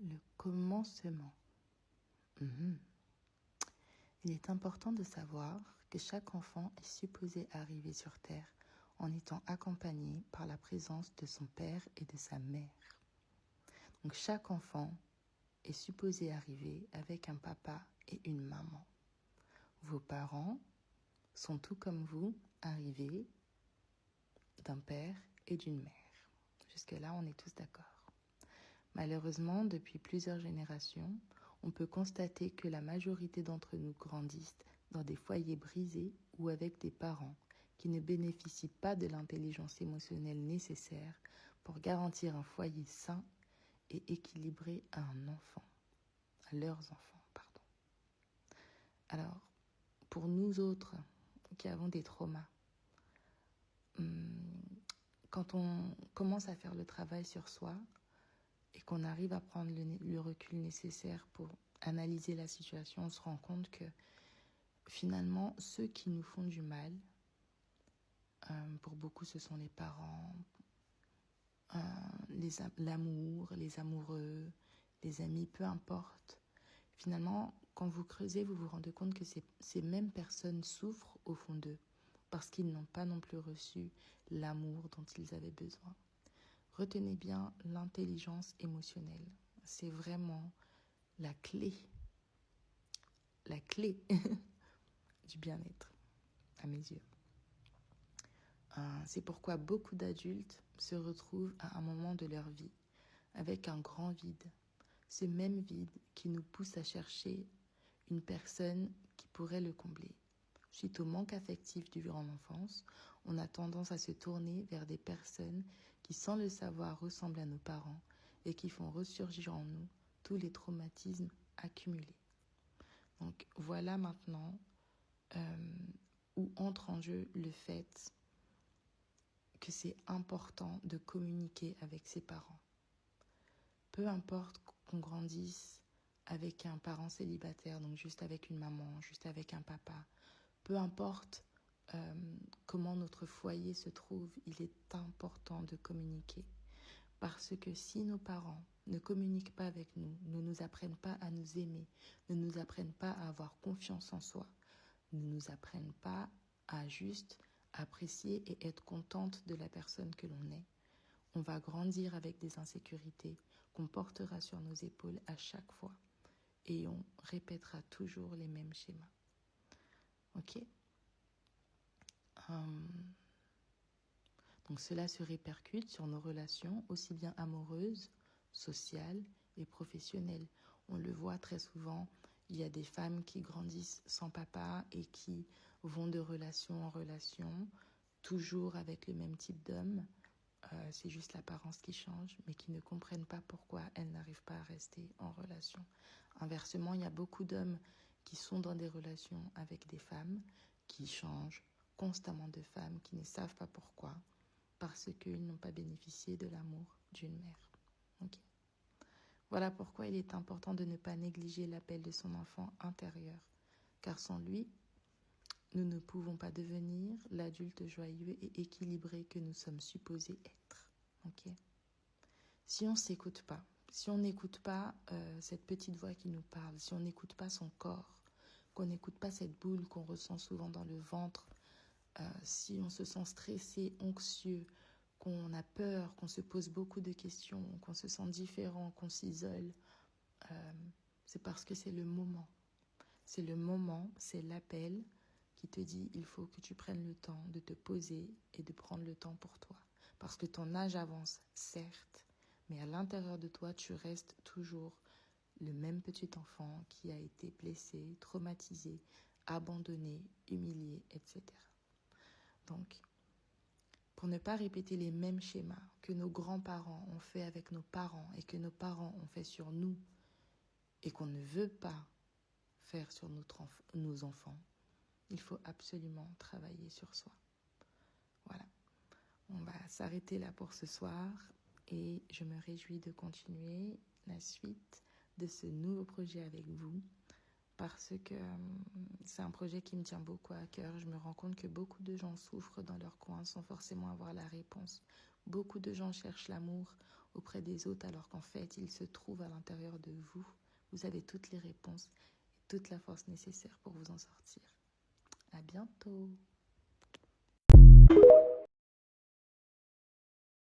Le commencement. Mhm. Il est important de savoir que chaque enfant est supposé arriver sur Terre en étant accompagné par la présence de son père et de sa mère. Donc chaque enfant est supposé arriver avec un papa et une maman. Vos parents sont tout comme vous arrivés d'un père et d'une mère. Jusque-là, on est tous d'accord. Malheureusement, depuis plusieurs générations, on peut constater que la majorité d'entre nous grandissent dans des foyers brisés ou avec des parents qui ne bénéficient pas de l'intelligence émotionnelle nécessaire pour garantir un foyer sain et équilibré à leurs enfants. Alors, pour nous autres qui avons des traumas, quand on commence à faire le travail sur soi et qu'on arrive à prendre le recul nécessaire pour analyser la situation, on se rend compte que finalement, ceux qui nous font du mal, pour beaucoup ce sont les parents, l'amour, les amoureux, les amis, peu importe. Finalement, quand vous creusez, vous vous rendez compte que ces mêmes personnes souffrent au fond d'eux parce qu'ils n'ont pas non plus reçu l'amour dont ils avaient besoin. Retenez bien l'intelligence émotionnelle. C'est vraiment la clé du bien-être, à mes yeux. C'est pourquoi beaucoup d'adultes se retrouvent à un moment de leur vie avec un grand vide. Ce même vide qui nous pousse à chercher une personne qui pourrait le combler. Suite au manque affectif durant l'enfance, on a tendance à se tourner vers des personnes qui, sans le savoir, ressemblent à nos parents et qui font ressurgir en nous tous les traumatismes accumulés. Donc voilà maintenant où entre en jeu le fait que c'est important de communiquer avec ses parents. Peu importe qu'on grandisse avec un parent célibataire, donc juste avec une maman, juste avec un papa, peu importe comment notre foyer se trouve, il est important de communiquer. Parce que si nos parents ne communiquent pas avec nous, ne nous apprennent pas à nous aimer, ne nous apprennent pas à avoir confiance en soi, ne nous apprennent pas à juste apprécier et être contente de la personne que l'on est, on va grandir avec des insécurités qu'on portera sur nos épaules à chaque fois. Et on répétera toujours les mêmes schémas. Ok ? Donc cela se répercute sur nos relations, aussi bien amoureuses, sociales et professionnelles. On le voit très souvent, il y a des femmes qui grandissent sans papa et qui vont de relation en relation, toujours avec le même type d'homme. C'est juste l'apparence qui change, mais qui ne comprennent pas pourquoi elles n'arrivent pas à rester en relation. Inversement, il y a beaucoup d'hommes qui sont dans des relations avec des femmes, qui changent constamment de femmes, qui ne savent pas pourquoi, parce qu'ils n'ont pas bénéficié de l'amour d'une mère. Okay. Voilà pourquoi il est important de ne pas négliger l'appel de son enfant intérieur, car sans lui, nous ne pouvons pas devenir l'adulte joyeux et équilibré que nous sommes supposés être. Okay. Si on ne s'écoute pas, si on n'écoute pas cette petite voix qui nous parle, si on n'écoute pas son corps, qu'on n'écoute pas cette boule qu'on ressent souvent dans le ventre, si on se sent stressé, anxieux, qu'on a peur, qu'on se pose beaucoup de questions, qu'on se sent différent, qu'on s'isole, c'est parce que c'est le moment. C'est le moment, c'est l'appel qui te dit il faut que tu prennes le temps de te poser et de prendre le temps pour toi. Parce que ton âge avance, certes, mais à l'intérieur de toi, tu restes toujours le même petit enfant qui a été blessé, traumatisé, abandonné, humilié, etc. Donc, pour ne pas répéter les mêmes schémas que nos grands-parents ont fait avec nos parents et que nos parents ont fait sur nous et qu'on ne veut pas faire sur nos enfants, il faut absolument travailler sur soi. Voilà. On va s'arrêter là pour ce soir et je me réjouis de continuer la suite de ce nouveau projet avec vous parce que c'est un projet qui me tient beaucoup à cœur. Je me rends compte que beaucoup de gens souffrent dans leur coin sans forcément avoir la réponse. Beaucoup de gens cherchent l'amour auprès des autres alors qu'en fait, il se trouve à l'intérieur de vous. Vous avez toutes les réponses et toute la force nécessaire pour vous en sortir. À bientôt.